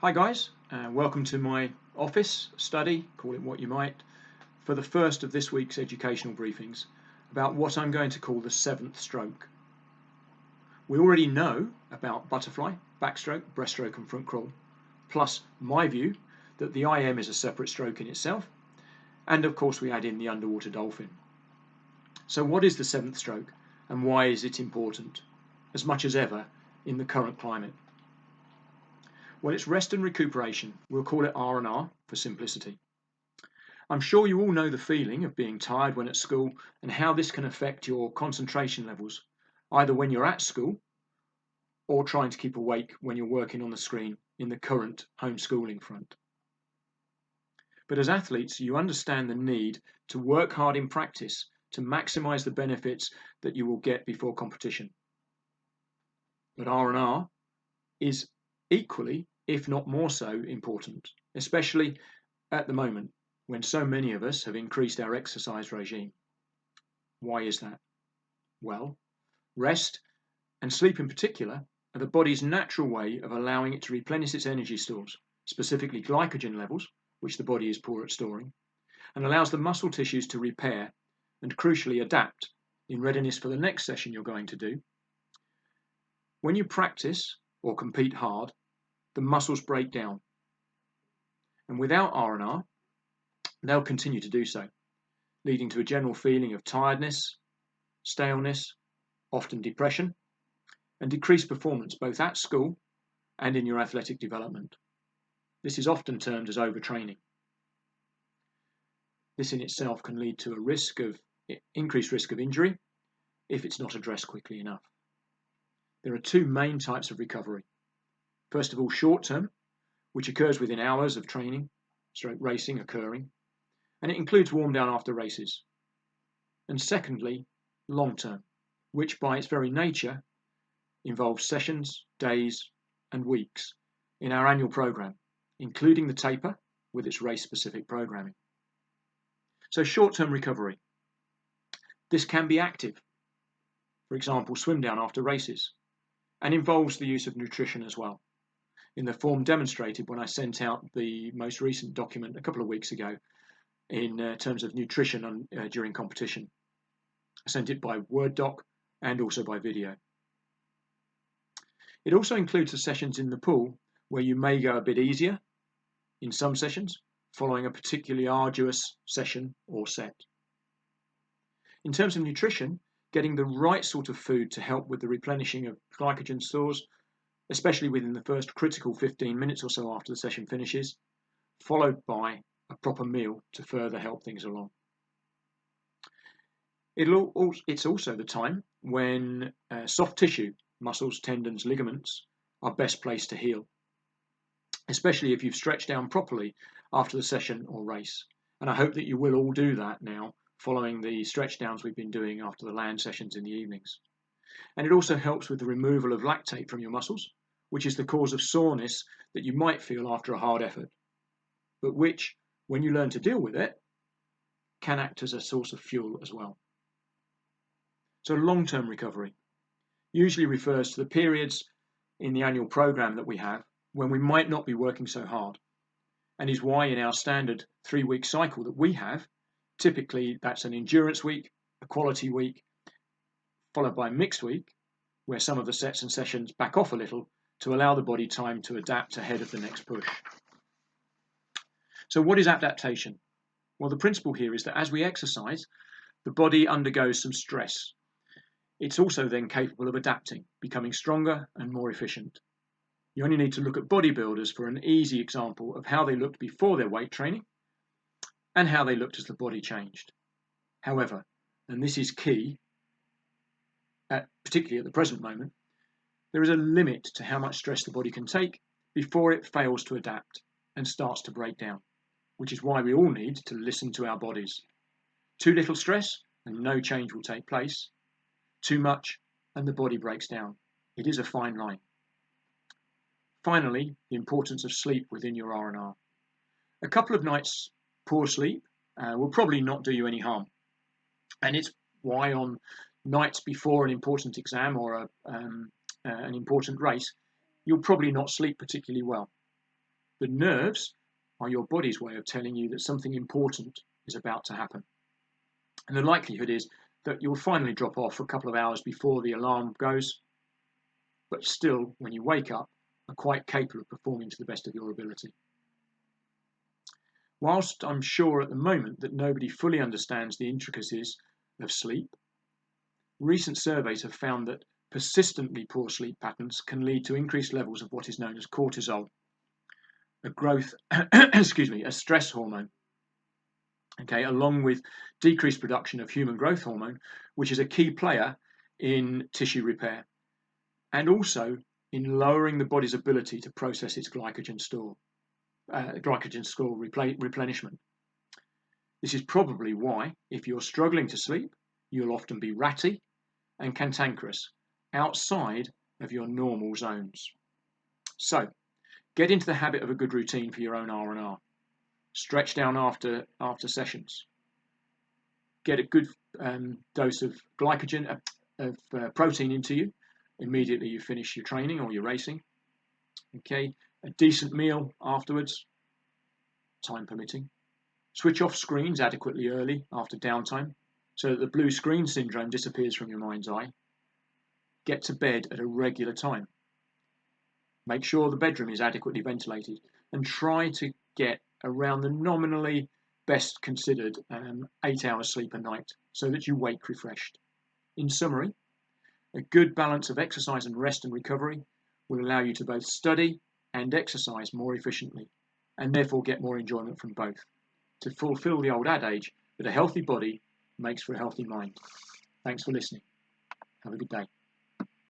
Hi guys, welcome to my office study, call it what you might, for the first of this week's educational briefings about what I'm going to call the seventh stroke. We already know about butterfly, backstroke, breaststroke and front crawl, plus my view that the IM is a separate stroke in itself, and of course we add in the underwater dolphin. So what is the seventh stroke and why is it important, as much as ever, in the current climate? Well, it's rest and recuperation. We'll call it R&R for simplicity. I'm sure you all know the feeling of being tired when at school and how this can affect your concentration levels, either when you're at school or trying to keep awake when you're working on the screen in the current homeschooling front. But as athletes, you understand the need to work hard in practice to maximize the benefits that you will get before competition. But R&R is equally, if not more so, important, especially at the moment when so many of us have increased our exercise regime. Why is that? Well, rest and sleep in particular are the body's natural way of allowing it to replenish its energy stores, specifically glycogen levels, which the body is poor at storing, and allows the muscle tissues to repair and crucially adapt in readiness for the next session you're going to do. When you practice or compete hard, the muscles break down. And without R&R, they'll continue to do so, leading to a general feeling of tiredness, staleness, often depression, and decreased performance both at school and in your athletic development. This is often termed as overtraining. This in itself can lead to increased risk of injury if it's not addressed quickly enough. There are two main types of recovery. First of all, short-term, which occurs within hours of training, racing occurring, and it includes warm down after races. And secondly, long-term, which by its very nature involves sessions, days, and weeks in our annual program, including the taper with its race-specific programming. So short-term recovery. This can be active, for example, swim down after races, and involves the use of nutrition as well, in the form demonstrated when I sent out the most recent document a couple of weeks ago in terms of nutrition during competition. I sent it by Word doc and also by video. It also includes the sessions in the pool where you may go a bit easier in some sessions following a particularly arduous session or set. In terms of nutrition, getting the right sort of food to help with the replenishing of glycogen stores, especially within the first critical 15 minutes or so after the session finishes, followed by a proper meal to further help things along. It's also the time when soft tissue, muscles, tendons, ligaments, are best placed to heal, especially if you've stretched down properly after the session or race. And I hope that you will all do that now, following the stretch downs we've been doing after the land sessions in the evenings. And it also helps with the removal of lactate from your muscles, which is the cause of soreness that you might feel after a hard effort, but which, when you learn to deal with it, can act as a source of fuel as well. So long-term recovery usually refers to the periods in the annual program that we have when we might not be working so hard, and is why in our standard 3-week cycle that we have, typically that's an endurance week, a quality week, followed by a mixed week, where some of the sets and sessions back off a little to allow the body time to adapt ahead of the next push. So what is adaptation? Well, the principle here is that as we exercise, the body undergoes some stress. It's also then capable of adapting, becoming stronger and more efficient. You only need to look at bodybuilders for an easy example of how they looked before their weight training and how they looked as the body changed. However, and this is key, particularly at the present moment, there is a limit to how much stress the body can take before it fails to adapt and starts to break down, which is why we all need to listen to our bodies. Too little stress and no change will take place. Too much and the body breaks down. It is a fine line. Finally, the importance of sleep within your R&R. A couple of nights poor sleep will probably not do you any harm. And it's why on nights before an important exam or an important race, you'll probably not sleep particularly well. The nerves are your body's way of telling you that something important is about to happen. And the likelihood is that you'll finally drop off a couple of hours before the alarm goes, but still, when you wake up, are quite capable of performing to the best of your ability. Whilst I'm sure at the moment that nobody fully understands the intricacies of sleep, recent surveys have found that persistently poor sleep patterns can lead to increased levels of what is known as cortisol, a stress hormone, along with decreased production of human growth hormone, which is a key player in tissue repair, and also in lowering the body's ability to process its glycogen store replenishment. This is probably why, if you're struggling to sleep, you'll often be ratty and cantankerous outside of your normal zones. So, get into the habit of a good routine for your own R&R. Stretch down after sessions. Get a good dose of glycogen, protein into you immediately you finish your training or your racing. A decent meal afterwards, time permitting. Switch off screens adequately early after downtime so that the blue screen syndrome disappears from your mind's eye. Get to bed at a regular time. Make sure the bedroom is adequately ventilated and try to get around the nominally best considered 8 hours sleep a night so that you wake refreshed. In summary, a good balance of exercise and rest and recovery will allow you to both study and exercise more efficiently and therefore get more enjoyment from both, to fulfill the old adage that a healthy body makes for a healthy mind. Thanks for listening. Have a good day.